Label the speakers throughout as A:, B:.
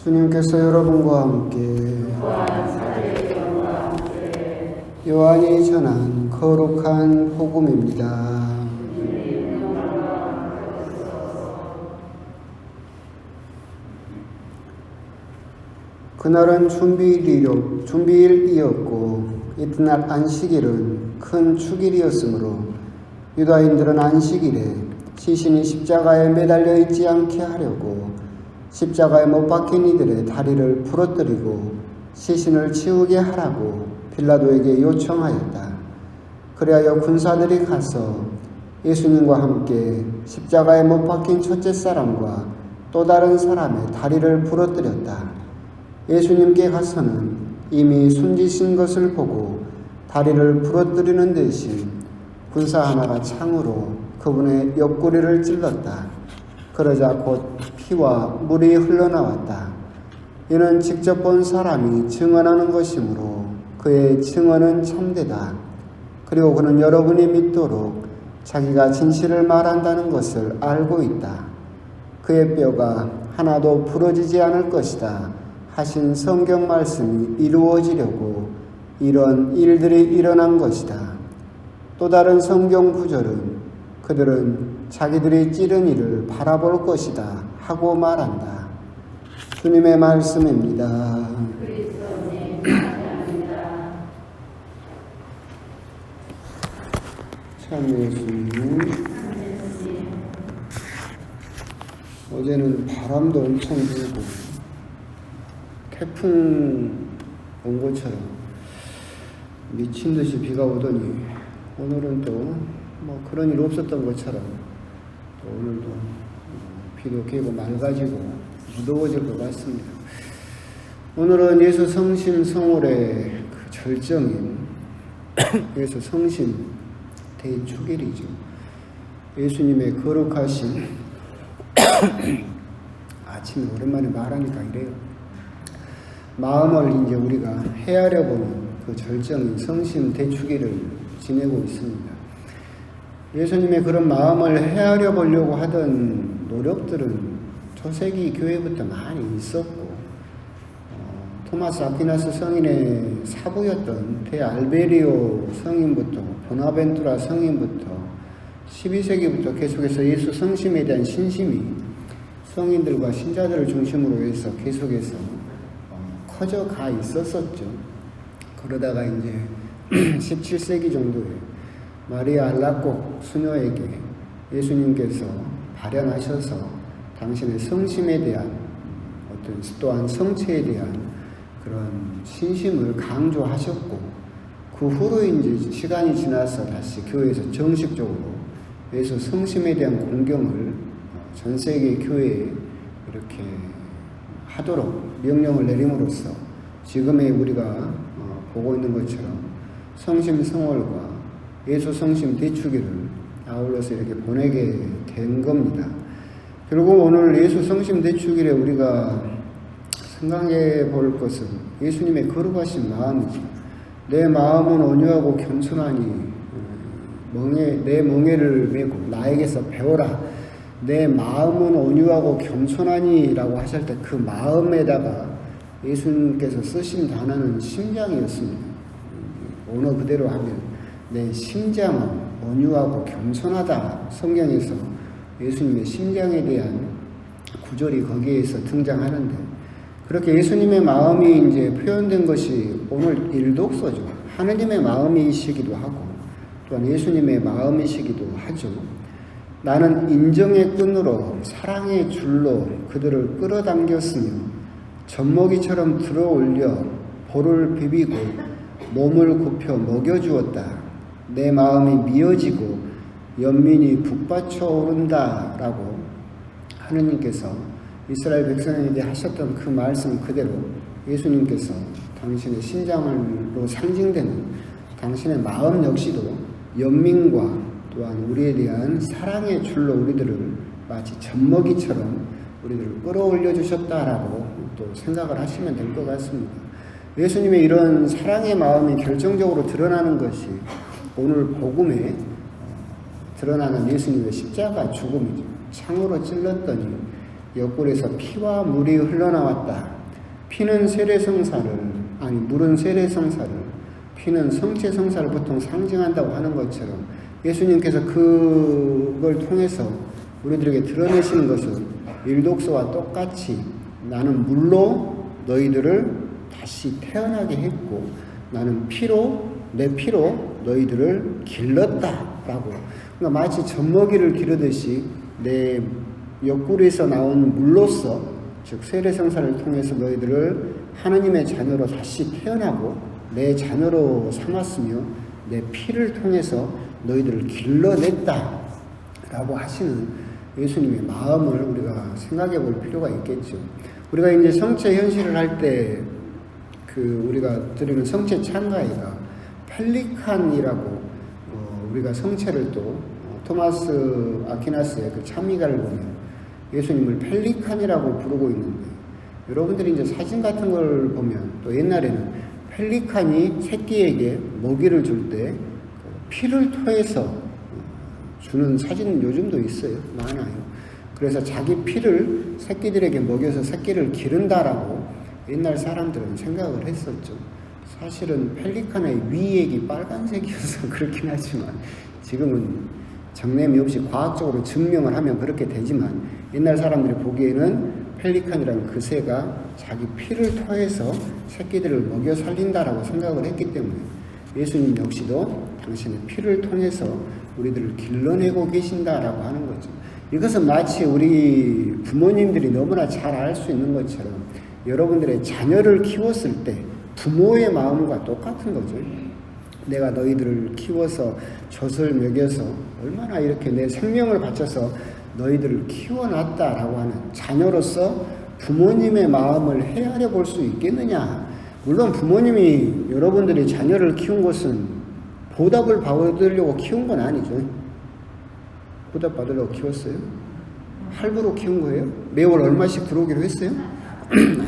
A: 주님께서 여러분과 함께 요한이 전한 거룩한 복음입니다. 그날은 준비일이었고 이튿날 안식일은 큰 축일이었으므로 유다인들은 안식일에 시신이 십자가에 매달려 있지 않게 하려고 십자가에 못 박힌 이들의 다리를 부러뜨리고 시신을 치우게 하라고 빌라도에게 요청하였다. 그리하여 군사들이 가서 예수님과 함께 십자가에 못 박힌 첫째 사람과 또 다른 사람의 다리를 부러뜨렸다. 예수님께 가서는 이미 숨지신 것을 보고 다리를 부러뜨리는 대신 군사 하나가 창으로 그분의 옆구리를 찔렀다. 그러자 곧 피와 물이 흘러나왔다. 이는 직접 본 사람이 증언하는 것이므로 그의 증언은 참되다. 그리고 그는 여러분이 믿도록 자기가 진실을 말한다는 것을 알고 있다. 그의 뼈가 하나도 부러지지 않을 것이다 하신 성경 말씀이 이루어지려고 이런 일들이 일어난 것이다. 또 다른 성경 구절은 그들은 자기들이 찌른 이를 바라볼 것이다 하고 말한다. 주님의 말씀입니다. 참 예수님. 어제는 바람도 엄청 불고 태풍 온 것처럼 미친 듯이 비가 오더니 오늘은 또 뭐 그런 일 없었던 것처럼 또 오늘도 비도 개고 맑아지고 무더워질 것 같습니다. 오늘은 예수 성심 성월의 그 절정인 예수 성심 대축일이죠. 예수님의 거룩하신 아침에 오랜만에 말하니까 이래요. 마음을 이제 우리가 헤아려 보는 그 절정인 성심 대축일을 지내고 있습니다. 예수님의 그런 마음을 헤아려 보려고 하던 노력들은 초세기 교회부터 많이 있었고, 토마스 아퀴나스 성인의 사부였던 대알베리오 성인부터 보나벤투라 성인부터 12세기부터 계속해서 예수 성심에 대한 신심이 성인들과 신자들을 중심으로 해서 계속해서 커져가 있었었죠. 그러다가 이제 17세기 정도에 마리아 알라곡 수녀에게 예수님께서 발현하셔서 당신의 성심에 대한 어떤 또한 성체에 대한 그런 신심을 강조하셨고, 그 후로 이제 시간이 지나서 다시 교회에서 정식적으로 예수 성심에 대한 공경을 전 세계 교회에 이렇게 하도록 명령을 내림으로써 지금의 우리가 보고 있는 것처럼 성심 성월과 예수 성심 대축일을 아울러서 이렇게 보내게 된 겁니다. 결국 오늘 예수 성심 대축일에 우리가 생각해 볼 것은 예수님의 거룩하신 마음이죠. 내 마음은 온유하고 겸손하니 내 멍에를 메고 나에게서 배워라. 내 마음은 온유하고 겸손하니 라고 하실 때 그 마음에다가 예수님께서 쓰신 단어는 심장이었습니다. 언어 그대로 하면 내 심장은 온유하고 겸손하다. 성경에서 예수님의 심장에 대한 구절이 거기에서 등장하는데, 그렇게 예수님의 마음이 이제 표현된 것이 오늘 일독서죠. 하느님의 마음이시기도 하고 또한 예수님의 마음이시기도 하죠. 나는 인정의 끈으로 사랑의 줄로 그들을 끌어당겼으며 젖먹이처럼 들어올려 볼을 비비고 몸을 굽혀 먹여주었다. 내 마음이 미어지고 연민이 북받쳐 오른다 라고 하느님께서 이스라엘 백성에게 하셨던 그 말씀 그대로 예수님께서 당신의 심장으로 상징되는 당신의 마음 역시도 연민과 또한 우리에 대한 사랑의 줄로 우리들을 마치 젖먹이처럼 우리들을 끌어올려 주셨다라고 또 생각을 하시면 될 것 같습니다. 예수님의 이런 사랑의 마음이 결정적으로 드러나는 것이 오늘 복음에 드러나는 예수님의 십자가 죽음이죠. 창으로 찔렀더니 옆구리에서 피와 물이 흘러나왔다. 피는 세례성사를, 아니 물은 세례성사를, 피는 성체성사를 보통 상징한다고 하는 것처럼 예수님께서 그걸 통해서 우리들에게 드러내시는 것은 일독서와 똑같이 나는 물로 너희들을 다시 태어나게 했고 나는 피로, 내 피로 너희들을 길렀다라고. 그러니까 마치 젖먹이를 기르듯이 내 옆구리에서 나온 물로서, 즉 세례성사를 통해서 너희들을 하느님의 자녀로 다시 태어나고 내 자녀로 삼았으며 내 피를 통해서 너희들을 길러냈다라고 하시는 예수님의 마음을 우리가 생각해 볼 필요가 있겠죠. 우리가 이제 성체 현실을 할 때 우리가 드리는 성체 찬가회가 펠리칸이라고, 우리가 성체를 또 토마스 아퀴나스의 그 찬미가를 보면 예수님을 펠리칸이라고 부르고 있는데, 여러분들이 이제 사진 같은 걸 보면 또 옛날에는 펠리칸이 새끼에게 먹이를 줄 때 피를 토해서 주는 사진은 요즘도 있어요. 많아요. 그래서 자기 피를 새끼들에게 먹여서 새끼를 기른다라고 옛날 사람들은 생각을 했었죠. 사실은 펠리칸의 위액이 빨간색이어서 그렇긴 하지만 지금은 정냄이 없이 과학적으로 증명을 하면 그렇게 되지만 옛날 사람들이 보기에는 펠리칸이라는 그 새가 자기 피를 토해서 새끼들을 먹여 살린다라고 생각을 했기 때문에 예수님 역시도 당신의 피를 통해서 우리들을 길러내고 계신다라고 하는 거죠. 이것은 마치 우리 부모님들이 너무나 잘 알 수 있는 것처럼 여러분들의 자녀를 키웠을 때 부모의 마음과 똑같은 거죠. 내가 너희들을 키워서 젖을 먹여서 얼마나 이렇게 내 생명을 바쳐서 너희들을 키워놨다라고 하는 자녀로서 부모님의 마음을 헤아려 볼 수 있겠느냐. 물론 부모님이 여러분들이 자녀를 키운 것은 보답을 받으려고 키운 건 아니죠. 보답 받으려고 키웠어요? 할부로 키운 거예요? 매월 얼마씩 들어오기로 했어요?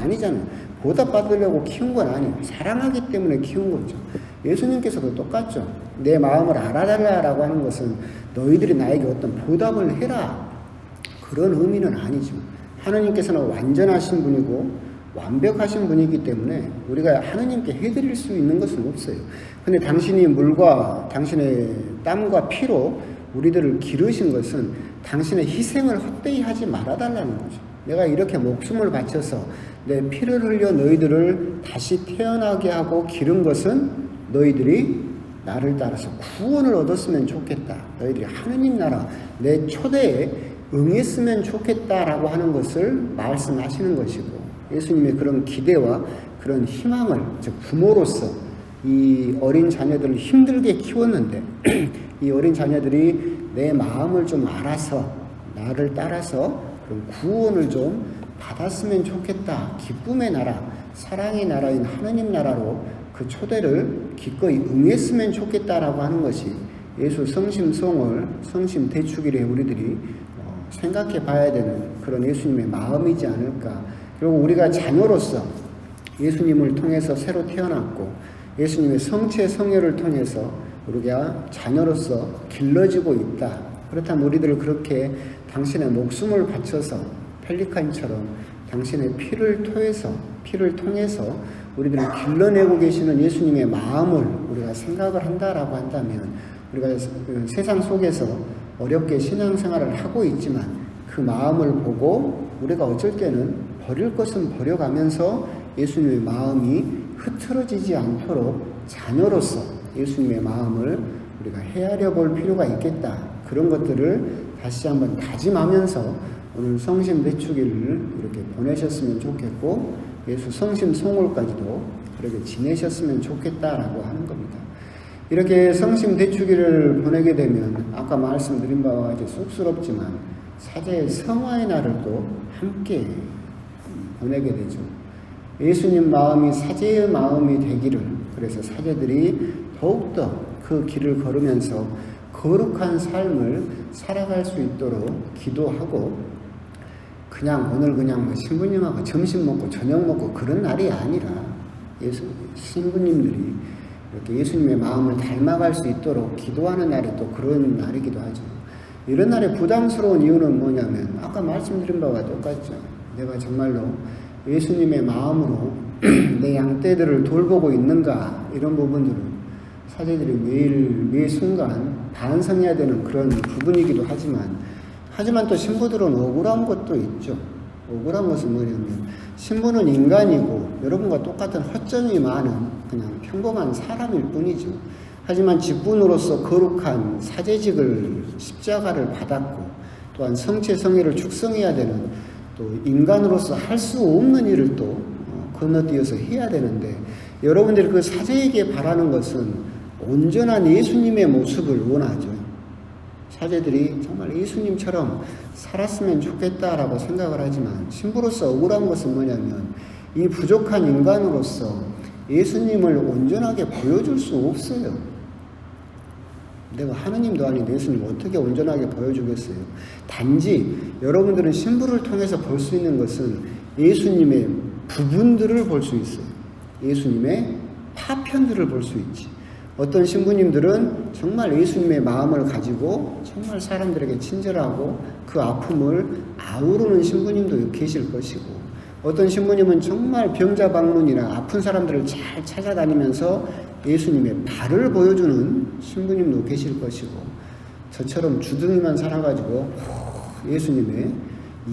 A: 아니잖아요. 보답 받으려고 키운 건 아니에요. 사랑하기 때문에 키운 거죠. 예수님께서도 똑같죠. 내 마음을 알아달라고 하는 것은 너희들이 나에게 어떤 보답을 해라, 그런 의미는 아니죠. 하느님께서는 완전하신 분이고 완벽하신 분이기 때문에 우리가 하느님께 해드릴 수 있는 것은 없어요. 근데 당신이 물과 당신의 땀과 피로 우리들을 기르신 것은 당신의 희생을 헛되이 하지 말아달라는 거죠. 내가 이렇게 목숨을 바쳐서 내 피를 흘려 너희들을 다시 태어나게 하고 기른 것은 너희들이 나를 따라서 구원을 얻었으면 좋겠다. 너희들이 하느님 나라 내 초대에 응했으면 좋겠다라고 하는 것을 말씀하시는 것이고, 예수님의 그런 기대와 그런 희망을, 즉 부모로서 이 어린 자녀들을 힘들게 키웠는데 이 어린 자녀들이 내 마음을 좀 알아서 나를 따라서 그런 구원을 좀 받았으면 좋겠다. 기쁨의 나라, 사랑의 나라인 하느님 나라로 그 초대를 기꺼이 응했으면 좋겠다라고 하는 것이 예수 성심송을 성심 대축일에 우리들이 생각해 봐야 되는 그런 예수님의 마음이지 않을까. 그리고 우리가 자녀로서 예수님을 통해서 새로 태어났고 예수님의 성체 성혈을 통해서 우리가 자녀로서 길러지고 있다. 그렇다면 우리들을 그렇게 당신의 목숨을 바쳐서 펠리칸처럼 당신의 피를 통해서 우리들을 길러내고 계시는 예수님의 마음을 우리가 생각을 한다라고 한다면, 우리가 세상 속에서 어렵게 신앙생활을 하고 있지만 그 마음을 보고 우리가 어쩔 때는 버릴 것은 버려가면서 예수님의 마음이 흐트러지지 않도록 자녀로서 예수님의 마음을 우리가 헤아려 볼 필요가 있겠다. 그런 것들을 다시 한번 다짐하면서 오늘 성심 대축일을 이렇게 보내셨으면 좋겠고, 예수 성심 송월까지도 그렇게 지내셨으면 좋겠다라고 하는 겁니다. 이렇게 성심 대축일을 보내게 되면 아까 말씀드린 바와 이제 쑥스럽지만 사제의 성화의 날을 또 함께 보내게 되죠. 예수님 마음이 사제의 마음이 되기를, 그래서 사제들이 더욱더 그 길을 걸으면서 거룩한 삶을 살아갈 수 있도록 기도하고, 그냥 오늘 그냥 신부님하고 점심 먹고 저녁 먹고 그런 날이 아니라 신부님들이 이렇게 예수님의 마음을 닮아갈 수 있도록 기도하는 날이 또 그런 날이기도 하죠. 이런 날에 부담스러운 이유는 뭐냐면 아까 말씀드린 바와 똑같죠. 내가 정말로 예수님의 마음으로 내 양떼들을 돌보고 있는가, 이런 부분들은 사제들이 매 순간 반성해야 되는 그런 부분이기도 하지만 또 신부들은 억울한 것도 있죠. 억울한 것은 뭐냐면 신부는 인간이고 여러분과 똑같은 허점이 많은 그냥 평범한 사람일 뿐이죠. 하지만 직분으로서 거룩한 사제직을, 십자가를 받았고 또한 성체 성회를 축성해야 되는, 또 인간으로서 할 수 없는 일을 또 건너뛰어서 해야 되는데, 여러분들이 그 사제에게 바라는 것은 온전한 예수님의 모습을 원하죠. 사제들이 정말 예수님처럼 살았으면 좋겠다라고 생각을 하지만, 신부로서 억울한 것은 뭐냐면 이 부족한 인간으로서 예수님을 온전하게 보여줄 수 없어요. 내가 하느님도 아닌 예수님을 어떻게 온전하게 보여주겠어요? 단지 여러분들은 신부를 통해서 볼 수 있는 것은 예수님의 부분들을 볼 수 있어요. 예수님의 파편들을 볼 수 있지. 어떤 신부님들은 정말 예수님의 마음을 가지고 정말 사람들에게 친절하고 그 아픔을 아우르는 신부님도 계실 것이고, 어떤 신부님은 정말 병자 방문이나 아픈 사람들을 잘 찾아다니면서 예수님의 발을 보여주는 신부님도 계실 것이고, 저처럼 주둥이만 살아가지고 예수님의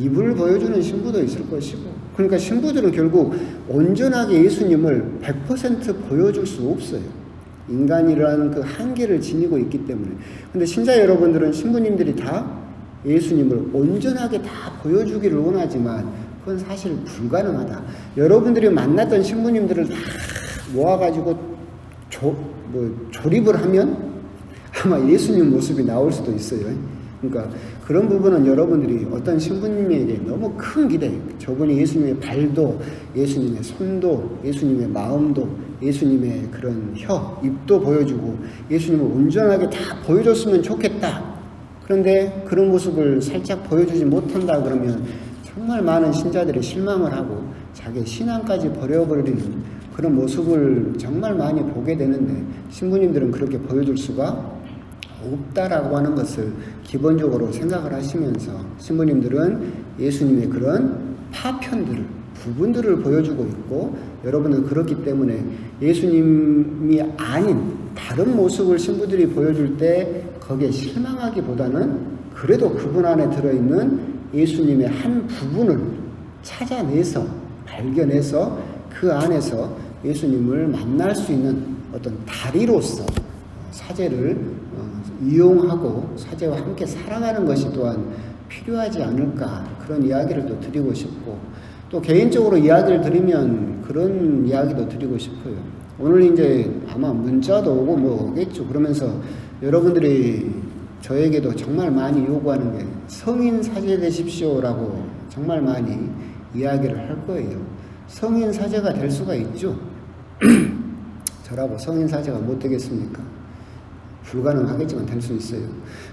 A: 입을 보여주는 신부도 있을 것이고, 그러니까 신부들은 결국 온전하게 예수님을 100% 보여줄 수 없어요. 인간이라는 그 한계를 지니고 있기 때문에. 근데 신자 여러분들은 신부님들이 다 예수님을 온전하게 다 보여주기를 원하지만 그건 사실 불가능하다. 여러분들이 만났던 신부님들을 다 모아가지고 조립을 하면 아마 예수님 모습이 나올 수도 있어요. 그러니까 그런 부분은 여러분들이 어떤 신부님에게 너무 큰 기대, 저분이 예수님의 발도, 예수님의 손도, 예수님의 마음도, 예수님의 그런 입도 보여주고 예수님을 온전하게 다 보여줬으면 좋겠다. 그런데 그런 모습을 살짝 보여주지 못한다 그러면 정말 많은 신자들이 실망을 하고 자기 신앙까지 버려버리는 그런 모습을 정말 많이 보게 되는데, 신부님들은 그렇게 보여줄 수가 없다라고 하는 것을 기본적으로 생각을 하시면서 신부님들은 예수님의 그런 파편들을, 부분들을 보여주고 있고, 여러분은 그렇기 때문에 예수님이 아닌 다른 모습을 신부들이 보여줄 때 거기에 실망하기보다는 그래도 그분 안에 들어있는 예수님의 한 부분을 찾아내서 발견해서 그 안에서 예수님을 만날 수 있는 어떤 다리로서 사제를 이용하고 사제와 함께 살아가는 것이 또한 필요하지 않을까, 그런 이야기를 또 드리고 싶고, 또 개인적으로 이야기를 드리면 그런 이야기도 드리고 싶어요. 오늘 이제 아마 문자도 오고 뭐 오겠죠. 그러면서 여러분들이 저에게도 정말 많이 요구하는 게 성인 사제 되십시오라고 정말 많이 이야기를 할 거예요. 성인 사제가 될 수가 있죠. 저라고 성인 사제가 못 되겠습니까? 불가능하겠지만 될 수 있어요.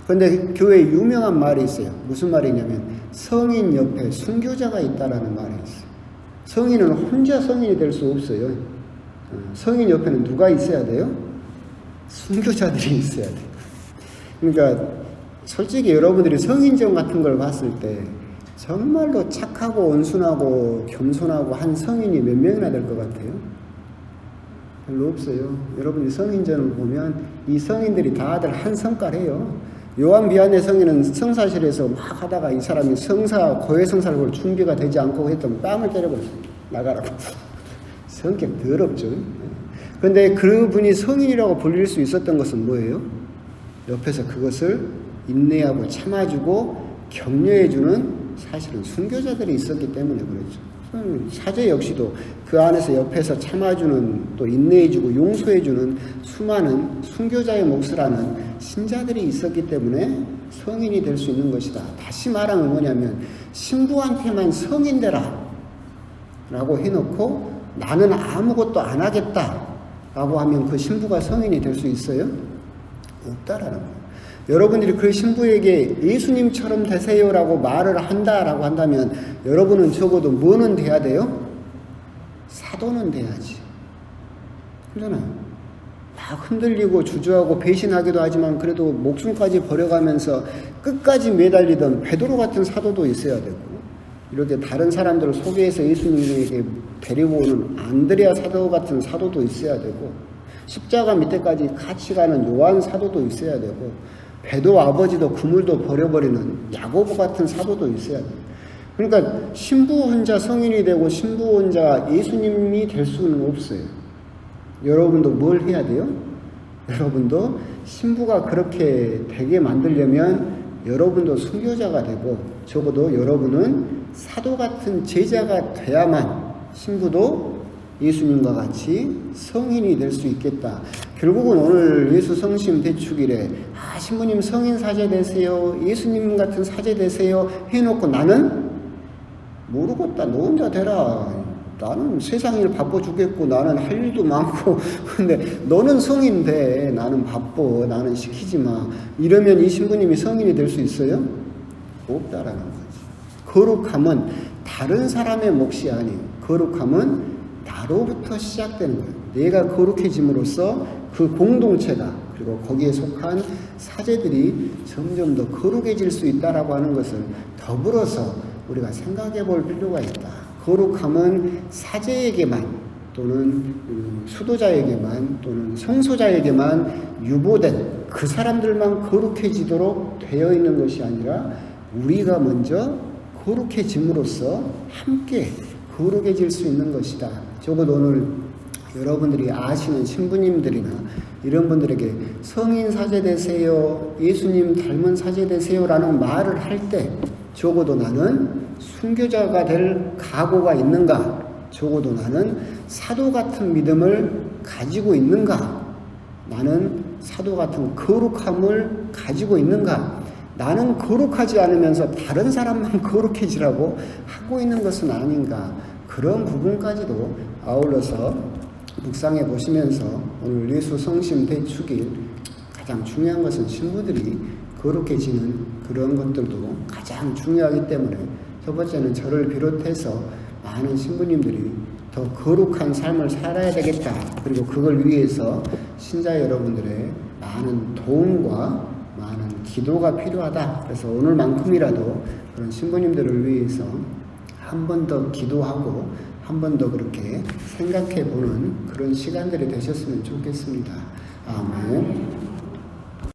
A: 그런데 교회에 유명한 말이 있어요. 무슨 말이냐면 성인 옆에 순교자가 있다라는 말이 있어요. 성인은 혼자 성인이 될 수 없어요. 성인 옆에는 누가 있어야 돼요? 순교자들이 있어야 돼요. 그러니까 솔직히 여러분들이 성인전 같은 걸 봤을 때 정말로 착하고 온순하고 겸손하고 한 성인이 몇 명이나 될 것 같아요? 별로 없어요. 여러분이 성인전을 보면 이 성인들이 다들 한 성깔해요. 요한 비안의 성인은 성사실에서 막 하다가 이 사람이 고해 성사를 볼 준비가 되지 않고 했던 뺨을 때려버렸어요. 나가라고. 성격 더럽죠. 그런데 그분이 성인이라고 불릴 수 있었던 것은 뭐예요? 옆에서 그것을 인내하고 참아주고 격려해주는 사실은 순교자들이 있었기 때문에 그렇죠. 사제 역시도 그 안에서 옆에서 참아주는, 또 인내해주고 용서해주는 수많은 순교자의 몫을 하는 신자들이 있었기 때문에 성인이 될 수 있는 것이다. 다시 말하면 뭐냐면 신부한테만 성인 되라 라고 해놓고 나는 아무것도 안 하겠다 라고 하면 그 신부가 성인이 될 수 있어요? 없다라는 거예요. 여러분들이 그 신부에게 예수님처럼 되세요라고 말을 한다라고 한다면 여러분은 적어도 뭐는 돼야 돼요? 사도는 돼야지. 그러잖아요. 흔들리고 주저하고 배신하기도 하지만 그래도 목숨까지 버려가면서 끝까지 매달리던 베드로 같은 사도도 있어야 되고, 이렇게 다른 사람들을 소개해서 예수님에게 데리고 오는 안드레아 사도 같은 사도도 있어야 되고, 십자가 밑에까지 같이 가는 요한 사도도 있어야 되고, 베드로 아버지도 그물도 버려버리는 야고보 같은 사도도 있어야 돼요. 그러니까 신부 혼자 성인이 되고 신부 혼자 예수님이 될 수는 없어요. 여러분도 뭘 해야 돼요? 여러분도 신부가 그렇게 되게 만들려면 여러분도 순교자가 되고, 적어도 여러분은 사도 같은 제자가 돼야만 신부도 예수님과 같이 성인이 될 수 있겠다. 결국은 오늘 예수 성심 대축일에 신부님 성인 사제 되세요, 예수님 같은 사제 되세요 해놓고 나는 모르겠다, 너 혼자 되라, 나는 세상 일 바빠 죽겠고 나는 할 일도 많고 근데 너는 성인 돼, 나는 바빠, 나는 시키지 마, 이러면 이 신부님이 성인이 될 수 있어요? 없다라는 거지. 거룩함은 다른 사람의 몫이 아니에요. 거룩함은 나로부터 시작되는 거예요. 내가 거룩해짐으로써 그 공동체가, 그리고 거기에 속한 사제들이 점점 더 거룩해질 수 있다라고 하는 것을 더불어서 우리가 생각해 볼 필요가 있다. 거룩함은 사제에게만 또는 수도자에게만 또는 성소자에게만 유보된 그 사람들만 거룩해지도록 되어 있는 것이 아니라 우리가 먼저 거룩해짐으로써 함께 거룩해질 수 있는 것이다. 적어도 오늘 여러분들이 아시는 신부님들이나 이런 분들에게 성인 사제 되세요, 예수님 닮은 사제 되세요 라는 말을 할 때 적어도 나는 순교자가 될 각오가 있는가? 적어도 나는 사도 같은 믿음을 가지고 있는가? 나는 사도 같은 거룩함을 가지고 있는가? 나는 거룩하지 않으면서 다른 사람만 거룩해지라고 하고 있는 것은 아닌가? 그런 부분까지도 아울러서 묵상해 보시면서 오늘 예수 성심 대축일 가장 중요한 것은 신부들이 거룩해지는 그런 것들도 가장 중요하기 때문에 첫 번째는 저를 비롯해서 많은 신부님들이 더 거룩한 삶을 살아야 되겠다. 그리고 그걸 위해서 신자 여러분들의 많은 도움과 많은 기도가 필요하다. 그래서 오늘만큼이라도 그런 신부님들을 위해서 한 번 더 기도하고 한 번 더 그렇게 생각해 보는 그런 시간들이 되셨으면 좋겠습니다. 아멘.